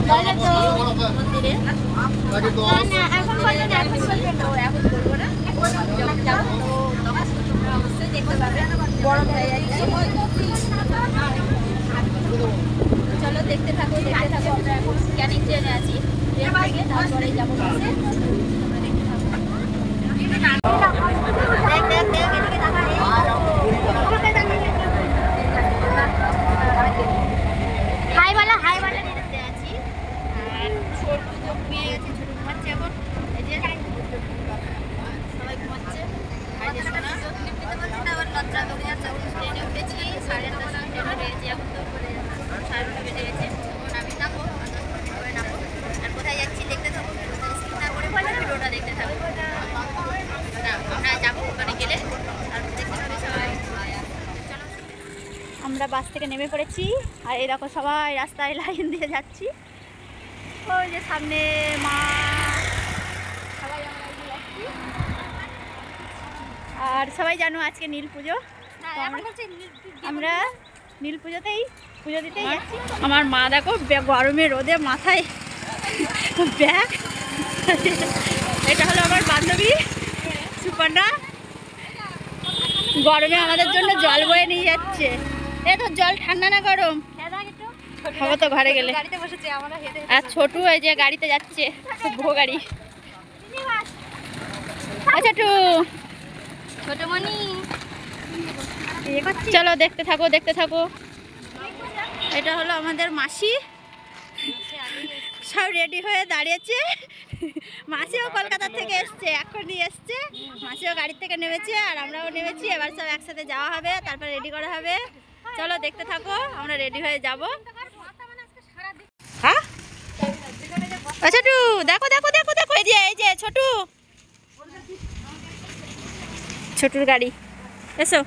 মন্দিরে এখন বলবো না, যাবো তো অবশ্যই দেখতে পাবে। বড় হয়ে যাচ্ছে, চলো দেখতে থাকো দেখতে থাকো। আমরা এখন ক্যানিং ট্রেনে আছি, ট্রেন থেকে তারপরে যাবো বাসে। হাই বলা হাই বলা নিতে আছি। আর ছোট তো ঘুমিয়ে গেছে, ছোট ঘুমাচ্ছে এখন। এই যে সবাই ঘুমাচ্ছে। আর যে শোনা নিতে পারছি না, আবার লজ্জা করে যাচ্ছে। ট্রেনে উঠেছি 8:30 ট্রেনে উঠে গেছি, এখন তো 9:30 বেজে গেছে। এখন আমি নামবো, সবাই নামবো। আর কোথায় যাচ্ছি দেখতে থাকবো, স্কিপ না করে ভালো ভিডিওটা দেখতে থাকবো। আমরা যাবো ওখানে গেলে আর দেখতে পাবে সবাই। আমরা বাস থেকে নেমে পড়েছি, আর এই দেখো সবাই রাস্তায় লাইন দিয়ে যাচ্ছি। ওই যে সামনে মা, সবাই আমরা এগিয়ে যাচ্ছি। আর সবাই জানো আজকে নীল পুজো, আমরা নীল পুজোতেই পুজো দিতেই যাচ্ছি। আমার মা দেখো গরমে রোদে মাথায় ব্যাগ, এটা হলো আমার বান্ধবী সুপর্ণা, গরমে আমাদের জন্য জল বয়ে নিয়ে যাচ্ছে। এ তো জল ঠান্ডা না গরম খাবো তো ঘরে গেলে। আর ছোটু এই যে গাড়িতে যাচ্ছে, ভো গাড়ি। আচ্ছা টু ছোট মনি, চলো দেখতে থাকো দেখতে থাকো। এটা হলো আমাদের মাসি, সব রেডি হয়ে দাঁড়িয়েছে। মাসিও কলকাতা থেকে এসছে, এখনই এসছে। মাসিও গাড়ি থেকে নেমেছে আর আমরাও নেমেছি। এবার সব একসাথে যাওয়া হবে, তারপর রেডি করা হবে। চলো দেখতে থাকো, আমরা রেডি হয়ে যাব। হ্যাঁ ছোটু দেখো দেখো দেখো দেখো, এই যে ছোটু, ছোটুর গাড়ি। এসো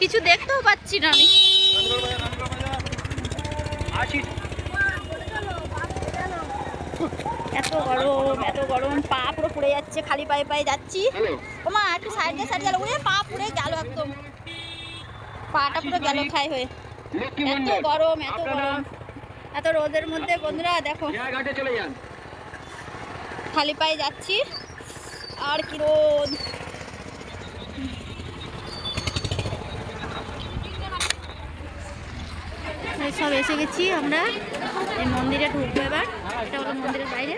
কিছু দেখতেও পাচ্ছি না আমি, এত গরম এত গরম, পা পুরো পুড়ে যাচ্ছে, খালি পায়ে পায়ে যাচ্ছি। ওমা একটু সাইড দিয়ে গেল, ওরে পা পুড়ে গেল একদম, পাটা পুরো গেল খাই হয়ে। এত গরম এত গরম, এত রোদের মধ্যে বন্ধুরা দেখো খালি পায়ে যাচ্ছি, আর কি রোদ। সব এসে গেছি আমরা, এই মন্দিরে ঢুকবো এবার। এটা হলো মন্দিরের বাইরে।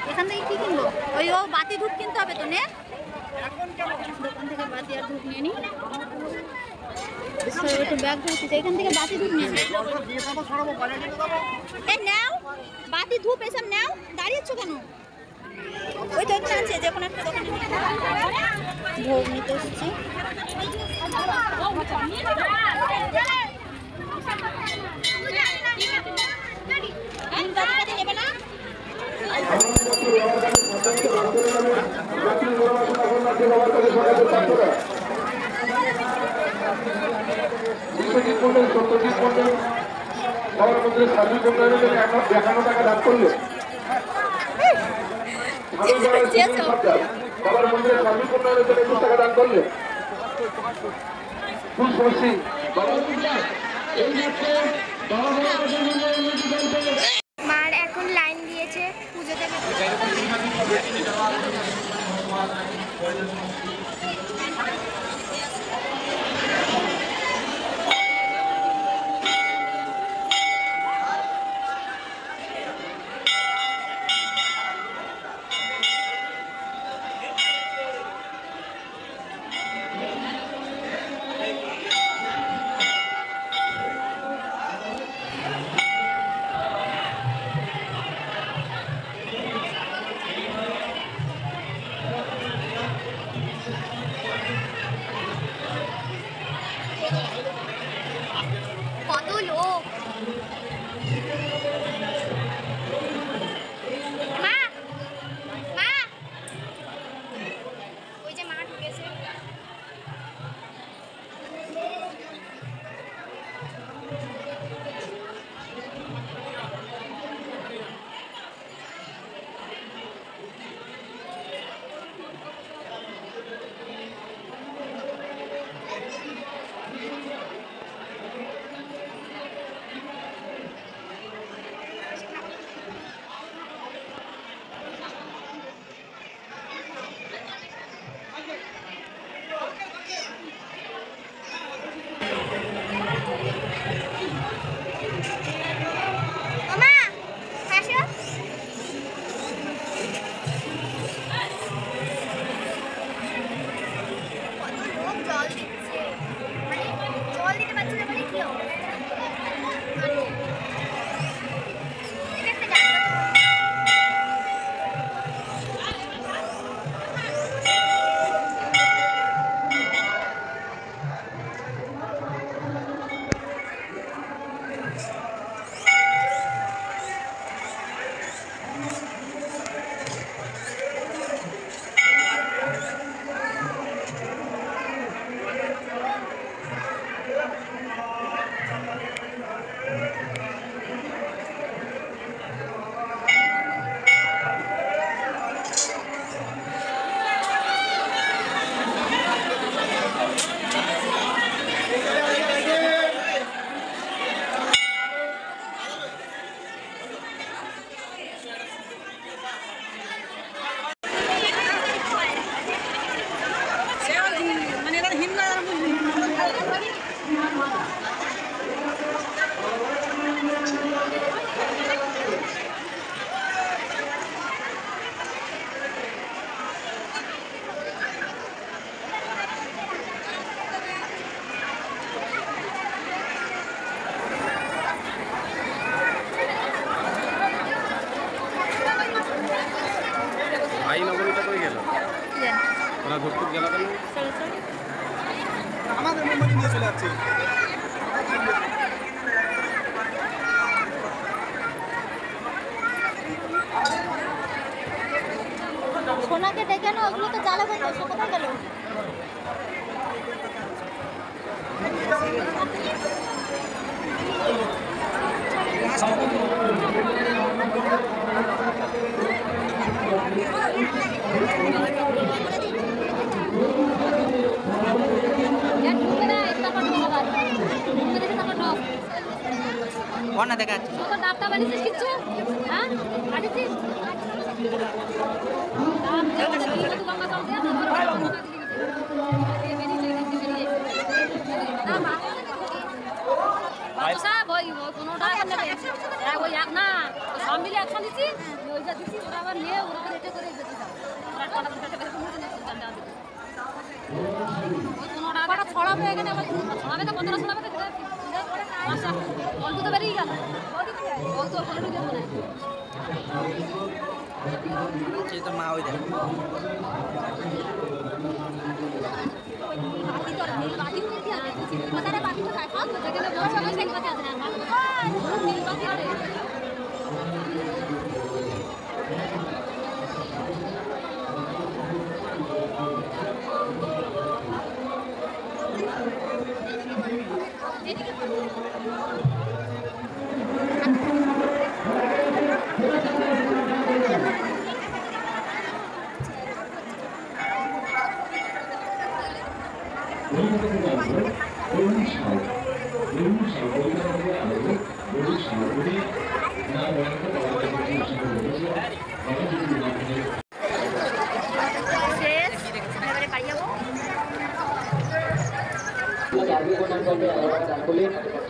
এখান থেকে কি কিনবো? ওই ও বাতি ধূপ কিনতে হবে তো, নে দোকান থেকে বাতি আর ধূপ নিয়ে নি। একটু ব্যাগ ধরছি, এখান থেকে বাতি ধূপ নিয়ে নাও, বাতি ধূপ এসব নাও। দাঁড়িয়েছ কেন? ওই তো একটা আছে, যে কোনো একটা দোকানে ভোগ নিতে এসেছি। নেবে না সত্যজিৎ মন্ডল সবার মধ্যে সার্বিক উন্নয়নের জন্য 51 টাকা দান করলো। সবার মধ্যে সার্বিক উন্নয়নের জন্য 21 টাকা দান করলে। মার এখন লাইন দিয়েছে পুজো দেবে। ওরা ধরতে গেল কেন? চলো চলো। আমাদের মোমবাতি নিয়ে চলে যাচ্ছে। সোনাকে ডেকে না, ওগুলো তো জ্বালা বন্ধ, সে কোথায় গেল? কন্যা দেখা যাচ্ছে ডাবটা বানিয়েছিস কিচ্ছু? হ্যাঁ বানিয়েছিস? সব মিলে একশো দিচ্ছি, ওইটা দিচ্ছি, ওরা আবার নিয়ে ওরা রেটে করে যেতে চাও। ওরা টাকা দুটো বের করে টাকা ছড়াবে এখানে, আবার ছড়াবে তো কতটা ছড়াবে তো অল্প তো বেরিয়ে গেল, ও তো ওখানে ঢুকে মনে হয়। তো মা ওই দেখ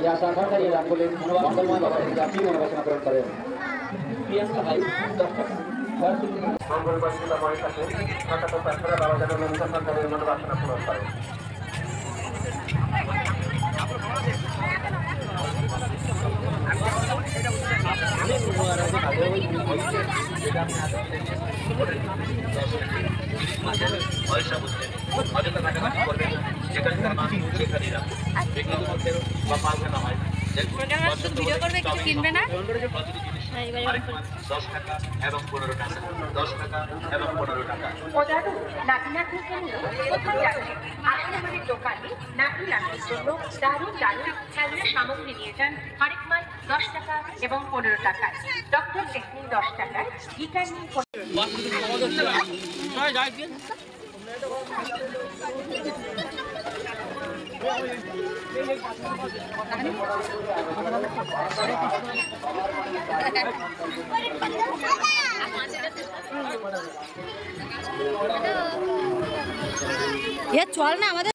या साधारण रांगोली मंगलमय बाबाची जाती मनोवासना पूर्ण करेन मंगलबाईला माहिती आहे प्रार्थना बाबाच्या नंतर मनोवासना पूर्ण करेन ভিডিও করবে, কিছু কিনবে না? 10 টাকা এবং 15 টাকা, 10 টাকা এবং 15 টাকা। নাতি-নাতনিকে নিয়ে কোথাও যাচ্ছেন? আসলে আমাদের দোকানে নাতি-নাতনির জন্য দারুণ দারুণ খেলনা সামগ্রী নিয়ে যান হরেক মাল 10 টাকা এবং 15 টাকায়। ডক্টর টেকনিক 10 টাকায়, গিটার নিয়ে চল না আমাদের